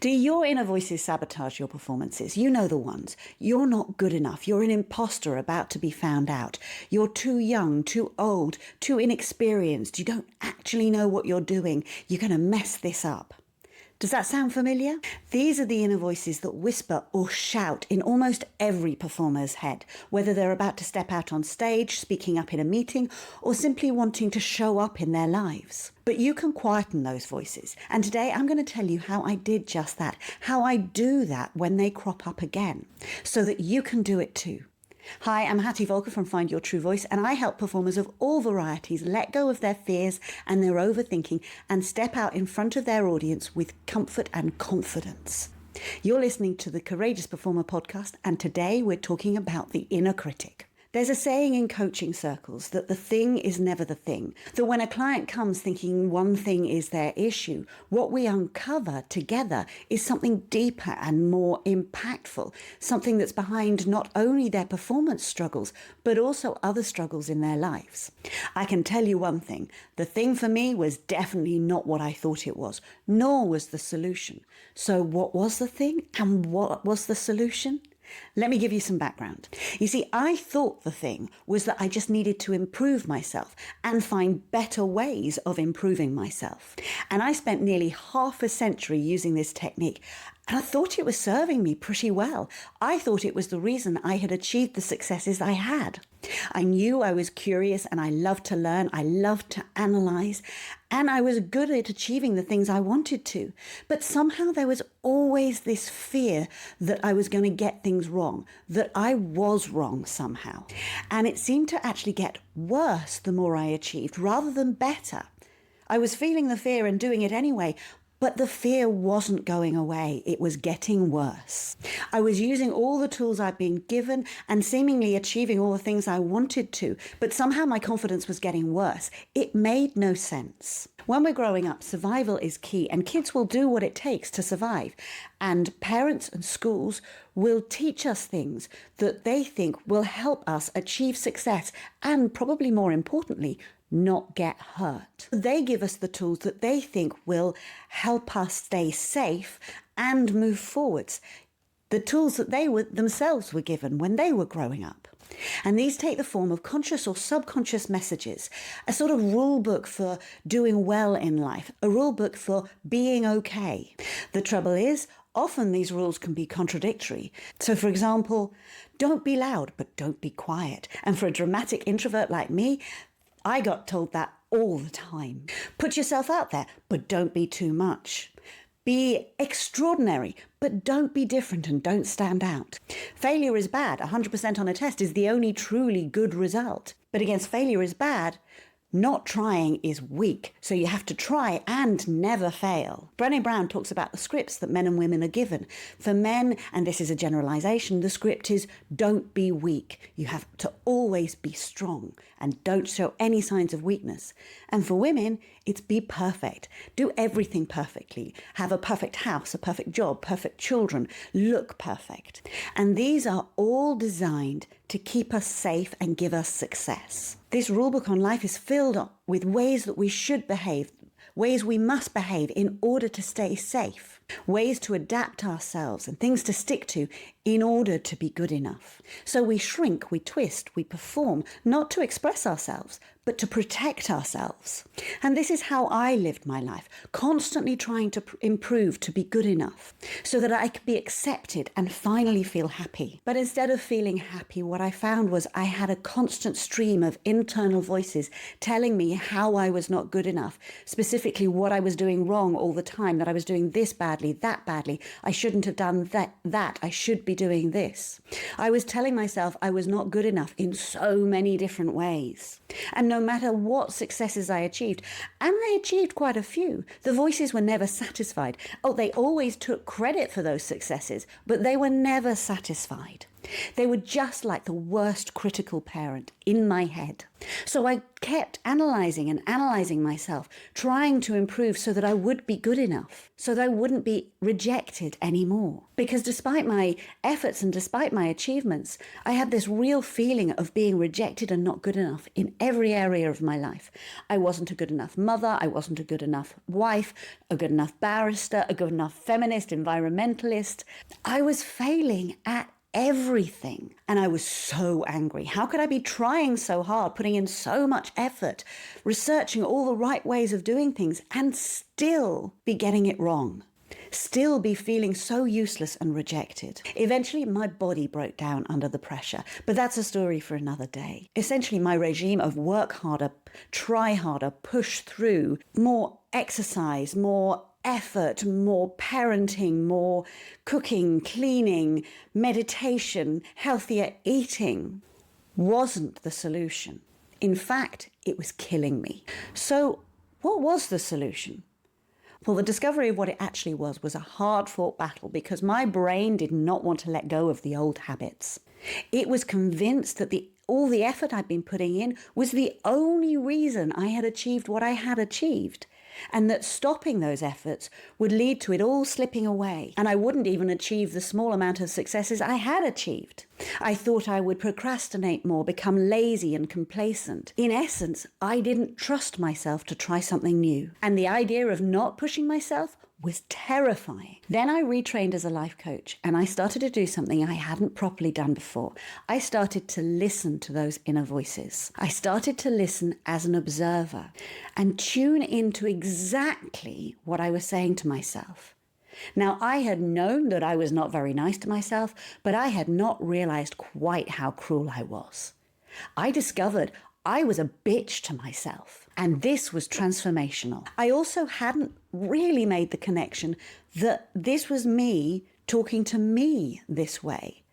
Do your inner voices sabotage your performances? You know the ones. You're not good enough. You're an imposter about to be found out. You're too young, too old, too inexperienced. You don't actually know what you're doing. You're going to mess this up. Does that sound familiar? These are the inner voices that whisper or shout in almost every performer's head, whether they're about to step out on stage, speaking up in a meeting, or simply wanting to show up in their lives. But you can quieten those voices. And today I'm going to tell you how I did just that, how I do that when they crop up again, so that you can do it too. Hi, I'm Hattie Volker from Find Your True Voice, and I help performers of all varieties let go of their fears and their overthinking and step out in front of their audience with comfort and confidence. You're listening to the Courageous Performer podcast, and today we're talking about the inner critic. There's a saying in coaching circles that the thing is never the thing, that when a client comes thinking one thing is their issue, what we uncover together is something deeper and more impactful, something that's behind not only their performance struggles, but also other struggles in their lives. I can tell you one thing, the thing for me was definitely not what I thought it was, nor was the solution. So what was the thing and what was the solution? Let me give you some background. You see, I thought the thing was that I just needed to improve myself and find better ways of improving myself. And I spent nearly half a century using this technique, and I thought it was serving me pretty well. I thought it was the reason I had achieved the successes I had. I knew I was curious and I loved to learn, I loved to analyze, and I was good at achieving the things I wanted to. But somehow there was always this fear that I was going to get things wrong, that I was wrong somehow. And it seemed to actually get worse the more I achieved rather than better. I was feeling the fear and doing it anyway, but the fear wasn't going away. It was getting worse. I was using all the tools I'd been given and seemingly achieving all the things I wanted to, but somehow my confidence was getting worse. It made no sense. When we're growing up, survival is key, and kids will do what it takes to survive. And parents and schools will teach us things that they think will help us achieve success and, probably more importantly, not get hurt. They give us the tools that they think will help us stay safe and move forwards. The tools that they themselves were given when they were growing up. And these take the form of conscious or subconscious messages, a sort of rule book for doing well in life, a rule book for being okay. The trouble is, often these rules can be contradictory. So for example, don't be loud, but don't be quiet. And for a dramatic introvert like me, I got told that all the time. Put yourself out there, but don't be too much. Be extraordinary, but don't be different and don't stand out. Failure is bad. 100% on a test is the only truly good result. But against failure is bad, not trying is weak. So you have to try and never fail. Brené Brown talks about the scripts that men and women are given. For men, and this is a generalization, the script is don't be weak. You have to always be strong and don't show any signs of weakness. And for women, it's be perfect. Do everything perfectly. Have a perfect house, a perfect job, perfect children, look perfect. And these are all designed to keep us safe and give us success. This rulebook on life is filled with ways that we should behave, ways we must behave in order to stay safe, ways to adapt ourselves and things to stick to in order to be good enough. So we shrink, we twist, we perform, not to express ourselves, but to protect ourselves. And this is how I lived my life, constantly trying to improve, to be good enough, so that I could be accepted and finally feel happy. But instead of feeling happy, what I found was I had a constant stream of internal voices telling me how I was not good enough, specifically what I was doing wrong all the time, that I was doing this badly, that badly, I shouldn't have done that, I should be doing this. I was telling myself I was not good enough in so many different ways. And no matter what successes I achieved, and I achieved quite a few, the voices were never satisfied. Oh, they always took credit for those successes, but they were never satisfied. They were just like the worst critical parent in my head. So I kept analyzing myself, trying to improve so that I would be good enough, so that I wouldn't be rejected anymore. Because despite my efforts and despite my achievements, I had this real feeling of being rejected and not good enough in every area of my life. I wasn't a good enough mother, I wasn't a good enough wife, a good enough barrister, a good enough feminist, environmentalist. I was failing at everything. And I was so angry. How could I be trying so hard, putting in so much effort, researching all the right ways of doing things, and still be getting it wrong? Still be feeling so useless and rejected. Eventually, my body broke down under the pressure, but that's a story for another day. Essentially, my regime of work harder, try harder, push through, more exercise, more effort, more parenting, more cooking, cleaning, meditation, healthier eating wasn't the solution. In fact, it was killing me. So what was the solution? Well, the discovery of what it actually was a hard-fought battle because my brain did not want to let go of the old habits. It was convinced that all the effort I'd been putting in was the only reason I had achieved what I had achieved, and that stopping those efforts would lead to it all slipping away, and I wouldn't even achieve the small amount of successes I had achieved. I thought I would procrastinate more, become lazy and complacent. In essence, I didn't trust myself to try something new, and the idea of not pushing myself was terrifying. Then I retrained as a life coach, and I started to do something I hadn't properly done before. I started to listen to those inner voices. I started to listen as an observer and tune into exactly what I was saying to myself. Now, I had known that I was not very nice to myself, but I had not realized quite how cruel I was. I discovered I was a bitch to myself, and this was transformational. I also hadn't really made the connection that this was me talking to me this way,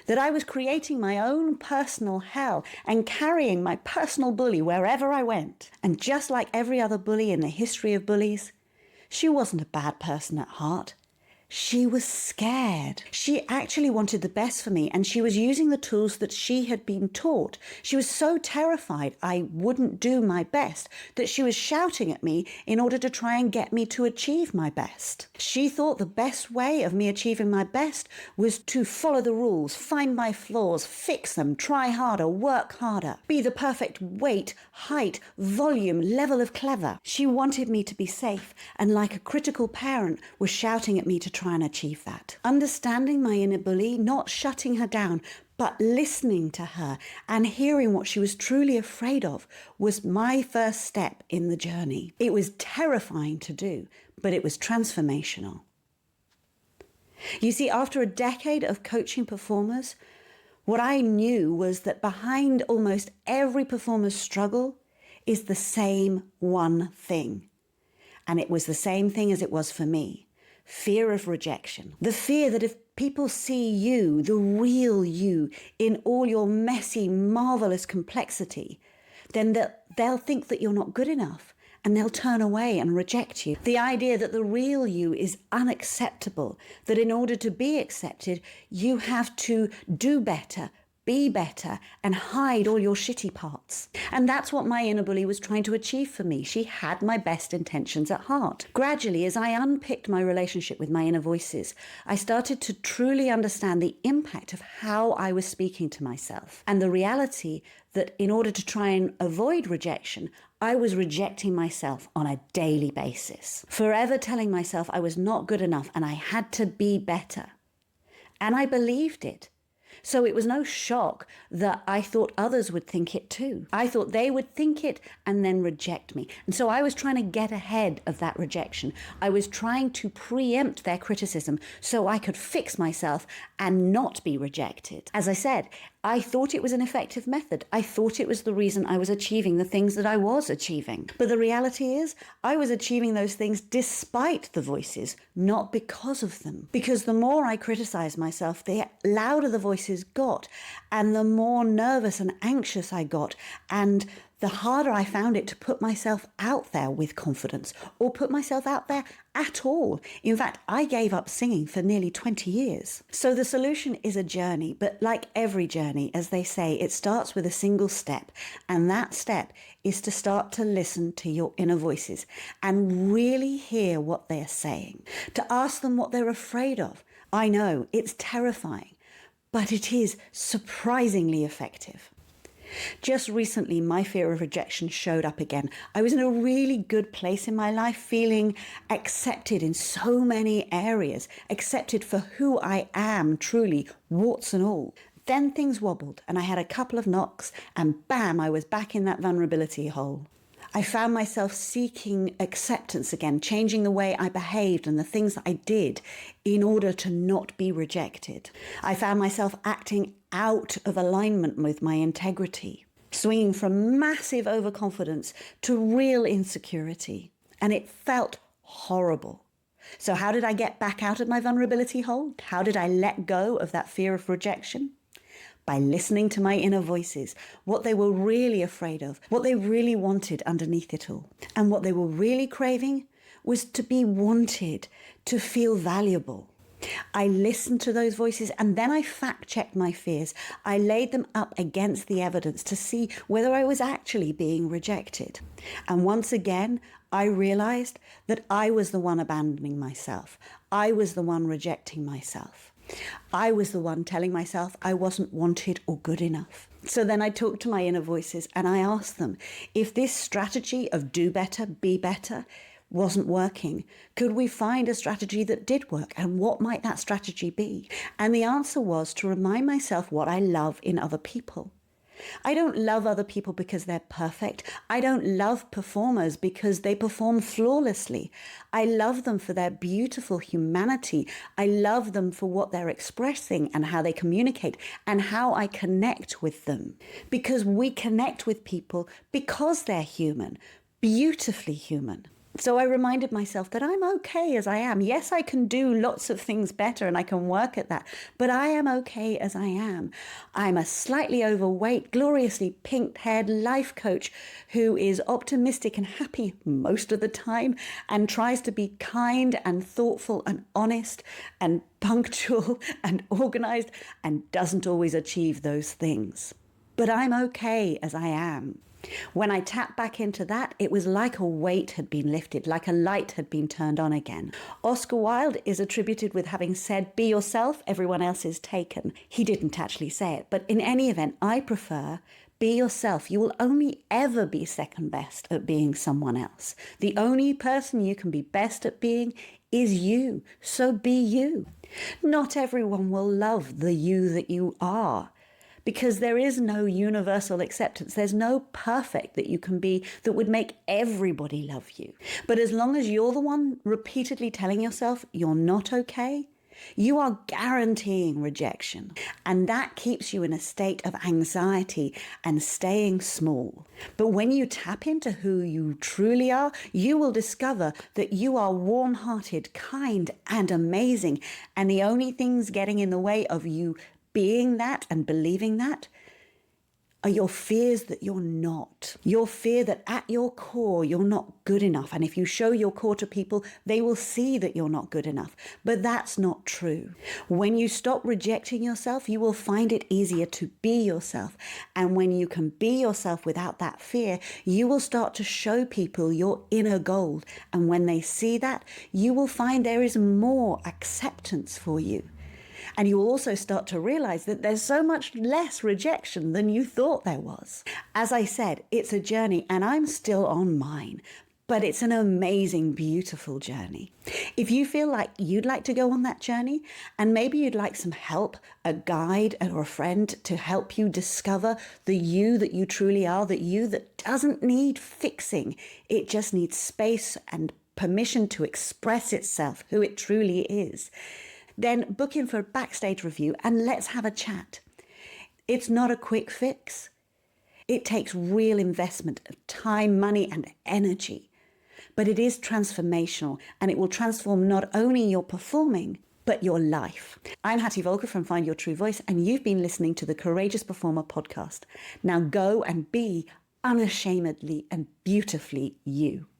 that I was creating my own personal hell and carrying my personal bully wherever I went. And just like every other bully in the history of bullies, she wasn't a bad person at heart. She was scared. She actually wanted the best for me, and she was using the tools that she had been taught. She was so terrified I wouldn't do my best that she was shouting at me in order to try and get me to achieve my best. She thought the best way of me achieving my best was to follow the rules, find my flaws, fix them, try harder, work harder, be the perfect weight, height, volume, level of clever. She wanted me to be safe, and like a critical parent was shouting at me to try and achieve that. Understanding my inner bully, not shutting her down, but listening to her and hearing what she was truly afraid of was my first step in the journey. It was terrifying to do, but it was transformational. You see, after a decade of coaching performers, what I knew was that behind almost every performer's struggle is the same one thing. And it was the same thing as it was for me. Fear of rejection. The fear that if people see you, the real you, in all your messy, marvelous complexity, then they'll think that you're not good enough and they'll turn away and reject you. The idea that the real you is unacceptable, that in order to be accepted, you have to do better, be better, and hide all your shitty parts. And that's what my inner bully was trying to achieve for me. She had my best intentions at heart. Gradually, as I unpicked my relationship with my inner voices, I started to truly understand the impact of how I was speaking to myself, and the reality that in order to try and avoid rejection, I was rejecting myself on a daily basis, forever telling myself I was not good enough and I had to be better. And I believed it. So it was no shock that I thought others would think it too. I thought they would think it and then reject me. And so I was trying to get ahead of that rejection. I was trying to preempt their criticism so I could fix myself and not be rejected. As I said, I thought it was an effective method. I thought it was the reason I was achieving the things that I was achieving. But the reality is, I was achieving those things despite the voices, not because of them. Because the more I criticized myself, the louder the voices got, and the more nervous and anxious I got, and the harder I found it to put myself out there with confidence or put myself out there at all. In fact, I gave up singing for nearly 20 years. So the solution is a journey, but like every journey, as they say, it starts with a single step. And that step is to start to listen to your inner voices and really hear what they're saying, to ask them what they're afraid of. I know it's terrifying, but it is surprisingly effective. Just recently, my fear of rejection showed up again. I was in a really good place in my life, feeling accepted in so many areas, accepted for who I am, truly, warts and all. Then things wobbled and I had a couple of knocks and bam, I was back in that vulnerability hole. I found myself seeking acceptance again, changing the way I behaved and the things that I did in order to not be rejected. I found myself acting out of alignment with my integrity, swinging from massive overconfidence to real insecurity. And it felt horrible. So how did I get back out of my vulnerability hole? How did I let go of that fear of rejection? By listening to my inner voices, what they were really afraid of, what they really wanted underneath it all. And what they were really craving was to be wanted, to feel valuable. I listened to those voices and then I fact-checked my fears. I laid them up against the evidence to see whether I was actually being rejected. And once again, I realized that I was the one abandoning myself. I was the one rejecting myself. I was the one telling myself I wasn't wanted or good enough. So then I talked to my inner voices and I asked them, if this strategy of do better, be better wasn't working, could we find a strategy that did work? And what might that strategy be? And the answer was to remind myself what I love in other people. I don't love other people because they're perfect. I don't love performers because they perform flawlessly. I love them for their beautiful humanity. I love them for what they're expressing and how they communicate and how I connect with them. Because we connect with people because they're human, beautifully human. So I reminded myself that I'm okay as I am. Yes, I can do lots of things better and I can work at that, but I am okay as I am. I'm a slightly overweight, gloriously pink-haired life coach who is optimistic and happy most of the time and tries to be kind and thoughtful and honest and punctual and organized and doesn't always achieve those things. But I'm okay as I am. When I tapped back into that, it was like a weight had been lifted, like a light had been turned on again. Oscar Wilde is attributed with having said, "Be yourself, everyone else is taken." He didn't actually say it, but in any event, I prefer be yourself. You will only ever be second best at being someone else. The only person you can be best at being is you, so be you. Not everyone will love the you that you are, because there is no universal acceptance. There's no perfect that you can be that would make everybody love you. But as long as you're the one repeatedly telling yourself you're not okay, you are guaranteeing rejection. And that keeps you in a state of anxiety and staying small. But when you tap into who you truly are, you will discover that you are warm-hearted, kind, and amazing. And the only things getting in the way of you being that and believing that are your fears that you're not. Your fear that at your core, you're not good enough. And if you show your core to people, they will see that you're not good enough. But that's not true. When you stop rejecting yourself, you will find it easier to be yourself. And when you can be yourself without that fear, you will start to show people your inner gold. And when they see that, you will find there is more acceptance for you. And you will also start to realize that there's so much less rejection than you thought there was. As I said, it's a journey and I'm still on mine, but it's an amazing, beautiful journey. If you feel like you'd like to go on that journey and maybe you'd like some help, a guide or a friend to help you discover the you that you truly are, the you that doesn't need fixing, it just needs space and permission to express itself, who it truly is, then book in for a backstage review and let's have a chat. It's not a quick fix. It takes real investment of time, money, and energy. But it is transformational and it will transform not only your performing, but your life. I'm Hattie Volker from Find Your True Voice and you've been listening to the Courageous Performer podcast. Now go and be unashamedly and beautifully you.